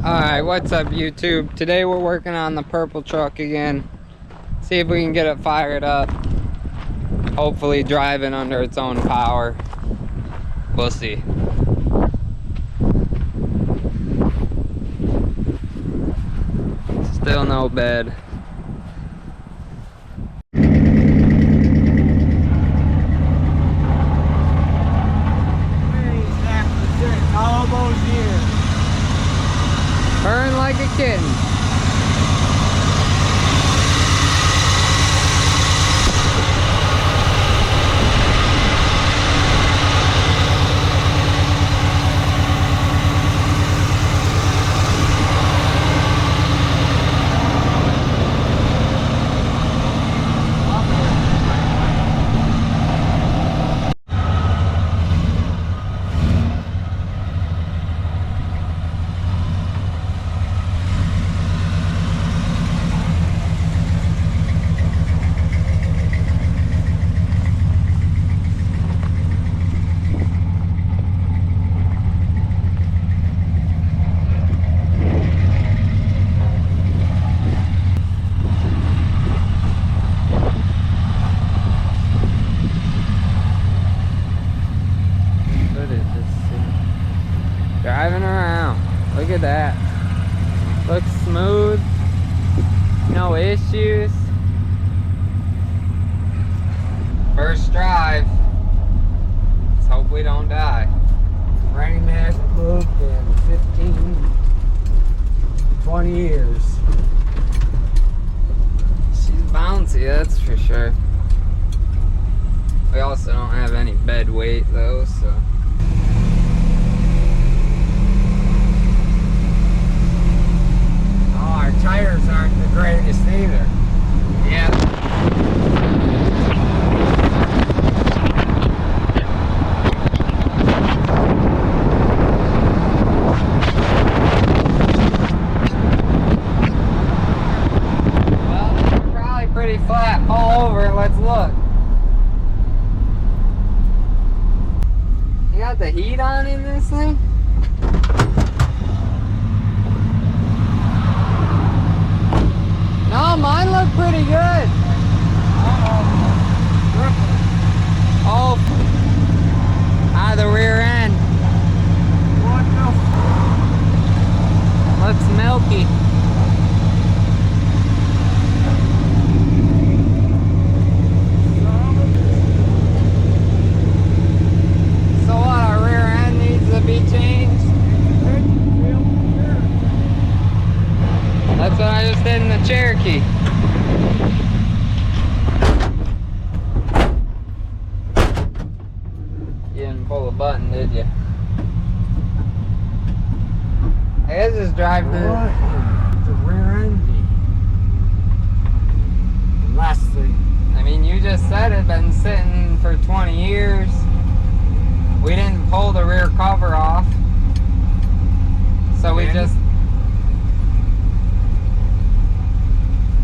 Alright, what's up YouTube? Today we're working on the purple truck again. See if we can get it fired up. Hopefully driving under its own power. We'll see. Still no bed. All those years. Burn like a kitten. Driving around. Look at that. Looks smooth. No issues. First drive. Let's hope we don't die. Frame hasn't moved in 15, 20 years. She's bouncy, that's for sure. We also don't have any bed weight though, so. Our tires aren't the greatest either. Yeah. Well, they're probably pretty flat. Pull over and let's look. You got the heat on in this thing? No, mine look pretty good. Oh, out of the rear end. What the? Looks milky. So what, our rear end needs to be changed? That's what I just did in the Cherokee. You didn't pull the button, did you? I guess just drive the... What? The rear end. Last thing. I mean, you just said it been sitting for 20 years. We didn't pull the rear cover off. So we just...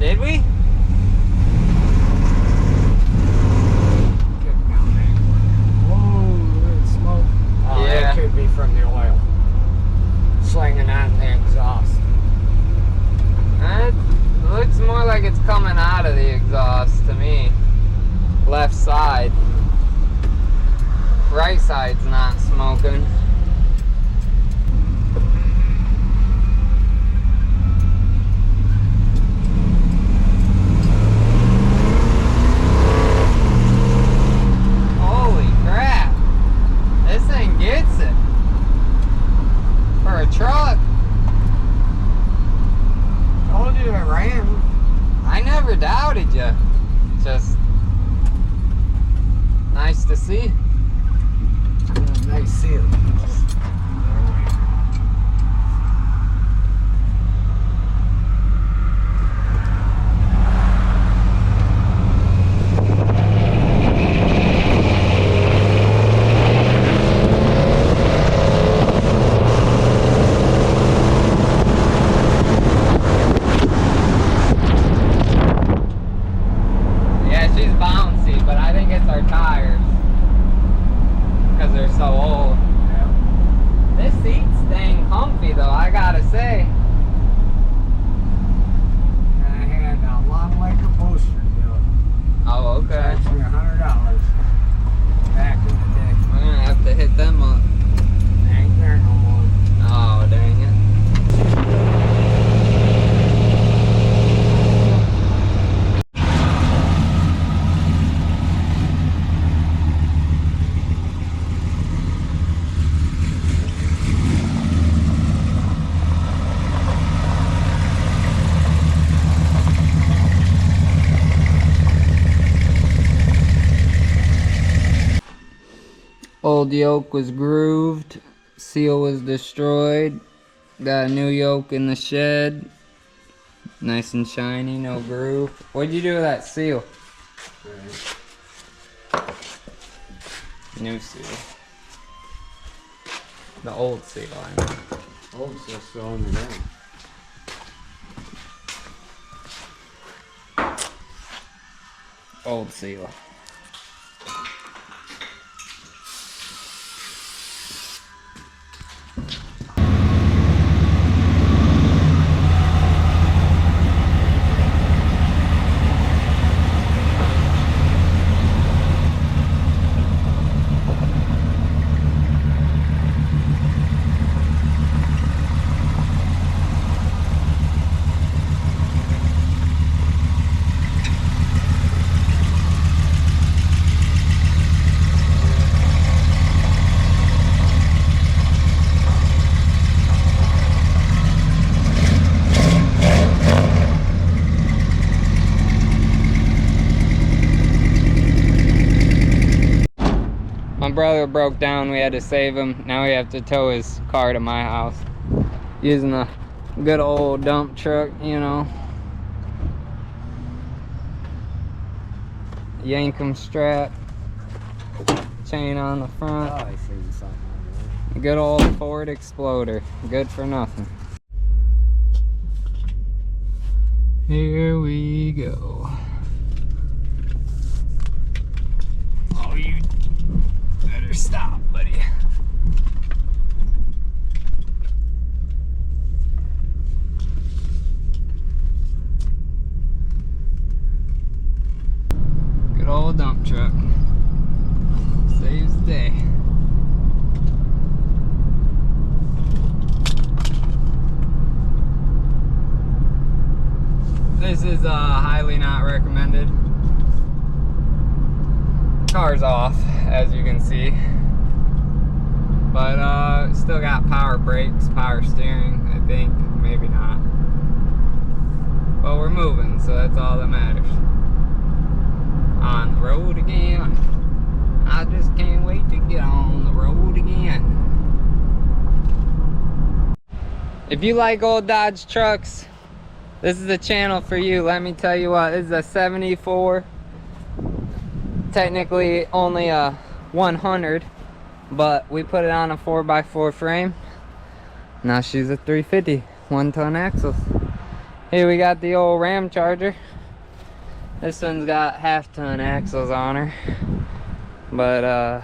Did we? Whoa, it's smoke. Oh, Yeah. That could be from the oil. Slinging on the exhaust. It looks more like it's coming out of the exhaust to me. Left side. Right side's not smoking. Holy crap. This thing gets it. For a truck. Told you it ran. I never doubted you. Just nice to see. Nice seal. she's bouncy, but I think it's our tires because they're so old. Yeah. This seat's dang comfy though, I gotta say. And I had a long leg upholstery deal. Oh, okay. Charged me $100 back in the day. We're gonna have to hit them up. Ain't there no more. Oh, dang it. Old yoke was grooved, seal was destroyed, got a new yoke in the shed, nice and shiny, no groove. What'd you do with that seal? New seal. The old seal, I mean. Old stuff still on the ground. Old seal. My brother broke down, we had to save him. Now we have to tow his car to my house. Using a good old dump truck, you know. Yankum strap. Chain on the front. Oh, I see something on there. Good old Ford Exploder. Good for nothing. Here we go. Oh, you better stop, buddy. Good old dump truck. Saves the day. This is highly not recommended. Car's off, as you can see, but still got power brakes, power steering, I think, maybe not, but we're moving, so that's all that matters. On the road again. I just can't wait to get on the road again. If you like old Dodge trucks, this is the channel for you. Let me tell you what, this is a 74. Technically only a 100, but we put it on a 4x4 frame. Now she's a 350, 1-ton axles. Here we got the old Ram Charger. This one's got half-ton axles on her, but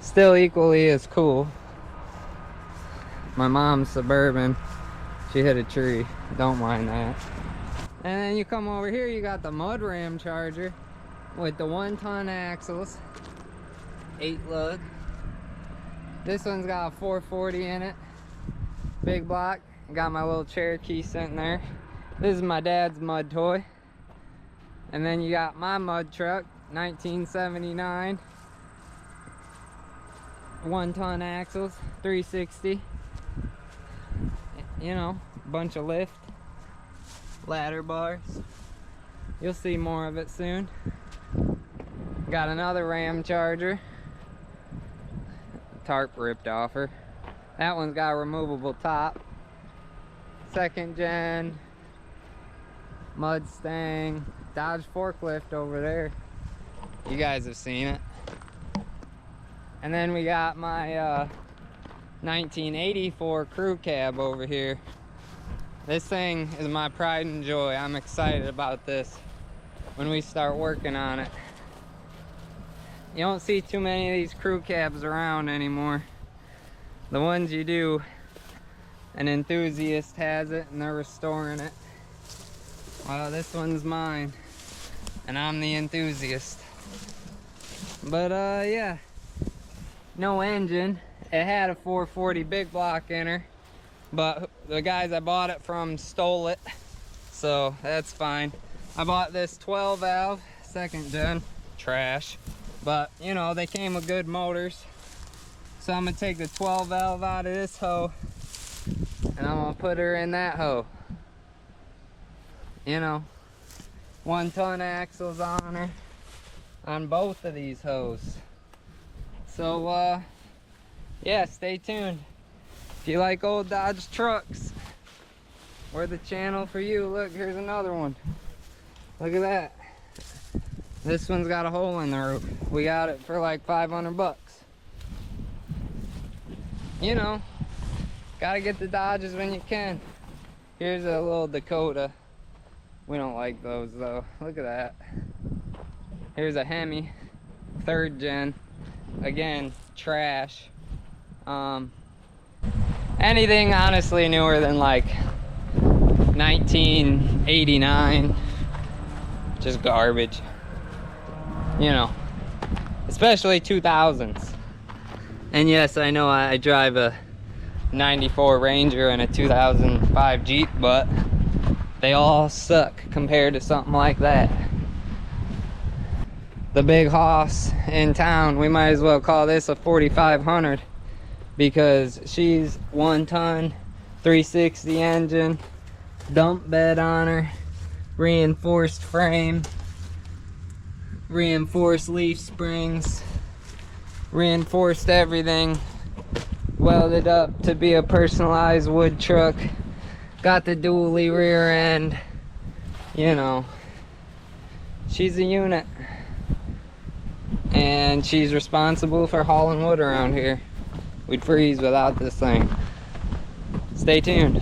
still equally as cool. My mom's Suburban. She hit a tree. Don't mind that. And then you come over here, you got the Mud Ram Charger with the 1-ton axles, 8 lug. This one's got a 440 in it, big block. Got my little Cherokee sitting there. This is my dad's mud toy. And then you got my mud truck, 1979, 1-ton axles, 360. You know, bunch of lift, ladder bars. You'll see more of it soon. Got another Ram Charger. Tarp ripped off her. That one's got a removable top. 2nd gen Mustang Dodge forklift over there. You guys have seen it. And then we got my 1984 crew cab over here. This thing is my pride and joy. I'm excited about this. when we start working on it. You don't see too many of these crew cabs around anymore. The ones you do, an enthusiast has it and they're restoring it. Well, this one's mine, and I'm the enthusiast. But yeah, no engine. It had a 440 big block in her, but the guys I bought it from stole it, so that's fine. I bought this 12 valve, second gen, trash. But, you know, they came with good motors. So I'm gonna take the 12 valve out of this hoe and I'm gonna put her in that hoe. You know, 1 ton axles on her, on both of these hoes. So, yeah, stay tuned. If you like old Dodge trucks, we're the channel for you. Look, here's another one. Look at that. This one's got a hole in the roof. We got it for like 500 bucks. You know, gotta get the Dodges when you can. Here's a little Dakota. We don't like those though. Look at that. Here's a Hemi, 3rd gen. Again, trash. Anything honestly newer than like 1989, just garbage. You know, especially 2000s. And yes, I know I drive a 94 Ranger and a 2005 Jeep, but they all suck compared to something like that. The big hoss in town, we might as well call this a 4500 because she's 1 ton, 360 engine, dump bed on her, reinforced frame, reinforced leaf springs, reinforced everything, welded up to be a personalized wood truck, got the dually rear end. You know, she's a unit, and she's responsible for hauling wood around here. We'd freeze without this thing. Stay tuned.